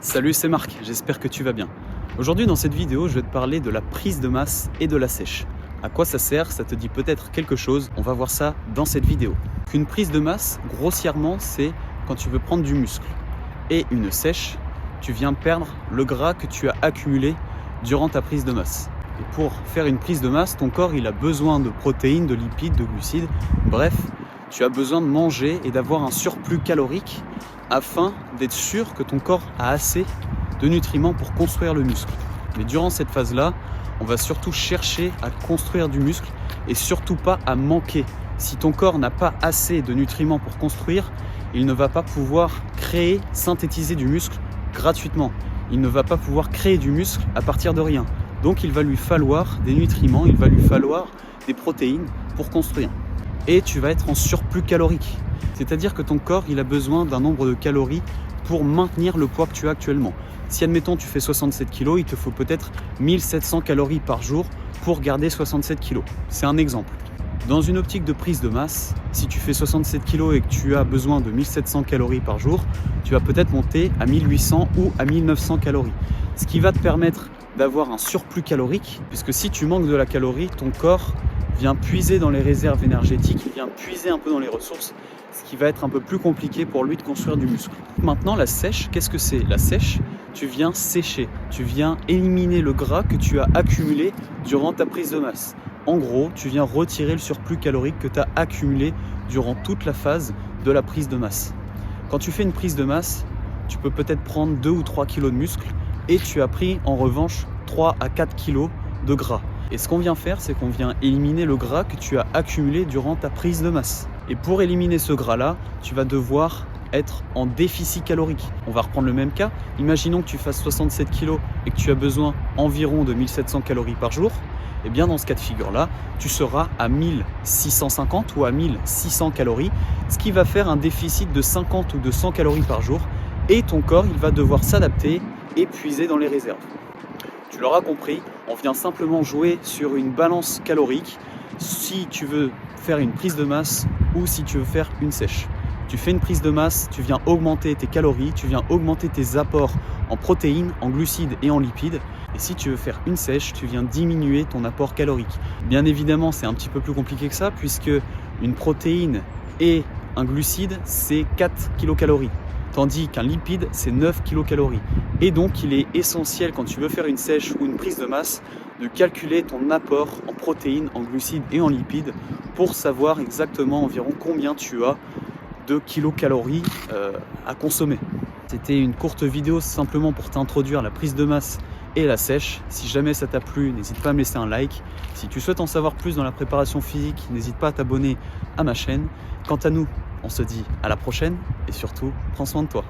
Salut, c'est Marc, j'espère que tu vas bien. Aujourd'hui dans cette vidéo, je vais te parler de la prise de masse et de la sèche. À quoi ça sert? Ça te dit peut-être quelque chose? On va voir ça dans cette vidéo. Une prise de masse, grossièrement, c'est quand tu veux prendre du muscle. Et une sèche, tu viens perdre le gras que tu as accumulé durant ta prise de masse. Et pour faire une prise de masse, ton corps il a besoin de protéines, de lipides, de glucides. Bref, tu as besoin de manger et d'avoir un surplus calorique afin d'être sûr que ton corps a assez de nutriments pour construire le muscle. Mais durant cette phase-là, on va surtout chercher à construire du muscle et surtout pas à manquer. Si ton corps n'a pas assez de nutriments pour construire, il ne va pas pouvoir créer, synthétiser du muscle gratuitement. Il ne va pas pouvoir créer du muscle à partir de rien. Donc il va lui falloir des nutriments, il va lui falloir des protéines pour construire. Et tu vas être en surplus calorique. C'est-à-dire que ton corps il a besoin d'un nombre de calories pour maintenir le poids que tu as actuellement. Si admettons tu fais 67 kg, il te faut peut-être 1700 calories par jour pour garder 67 kg. C'est un exemple. Dans une optique de prise de masse, si tu fais 67 kg et que tu as besoin de 1700 calories par jour, tu vas peut-être monter à 1800 ou à 1900 calories. Ce qui va te permettre d'avoir un surplus calorique, puisque si tu manques de la calorie, ton corps vient puiser dans les réserves énergétiques, il vient puiser un peu dans les ressources, ce qui va être un peu plus compliqué pour lui de construire du muscle. Maintenant, la sèche, qu'est-ce que c'est? La sèche, tu viens sécher, tu viens éliminer le gras que tu as accumulé durant ta prise de masse. En gros, tu viens retirer le surplus calorique que tu as accumulé durant toute la phase de la prise de masse. Quand tu fais une prise de masse, tu peux peut-être prendre 2 ou 3 kg de muscle et tu as pris en revanche 3 à 4 kg de gras. Et ce qu'on vient faire, c'est qu'on vient éliminer le gras que tu as accumulé durant ta prise de masse. Et pour éliminer ce gras-là, tu vas devoir être en déficit calorique. On va reprendre le même cas. Imaginons que tu fasses 67 kg et que tu as besoin environ de 1700 calories par jour. Et bien dans ce cas de figure-là, tu seras à 1650 ou à 1600 calories, ce qui va faire un déficit de 50 ou de 100 calories par jour. Et ton corps, il va devoir s'adapter et puiser dans les réserves. Tu l'auras compris, on vient simplement jouer sur une balance calorique si tu veux faire une prise de masse ou si tu veux faire une sèche. Tu fais une prise de masse, tu viens augmenter tes calories, tu viens augmenter tes apports en protéines, en glucides et en lipides. Et si tu veux faire une sèche, tu viens diminuer ton apport calorique. Bien évidemment, c'est un petit peu plus compliqué que ça puisque une protéine et un glucide, c'est 4 kilocalories. Tandis qu'un lipide, c'est 9 kilocalories. Et donc, il est essentiel quand tu veux faire une sèche ou une prise de masse de calculer ton apport en protéines, en glucides et en lipides pour savoir exactement environ combien tu as de kilocalories à consommer. C'était une courte vidéo simplement pour t'introduire la prise de masse et la sèche. Si jamais ça t'a plu, n'hésite pas à me laisser un like. Si tu souhaites en savoir plus dans la préparation physique, n'hésite pas à t'abonner à ma chaîne. Quant à nous, on se dit à la prochaine et surtout, prends soin de toi.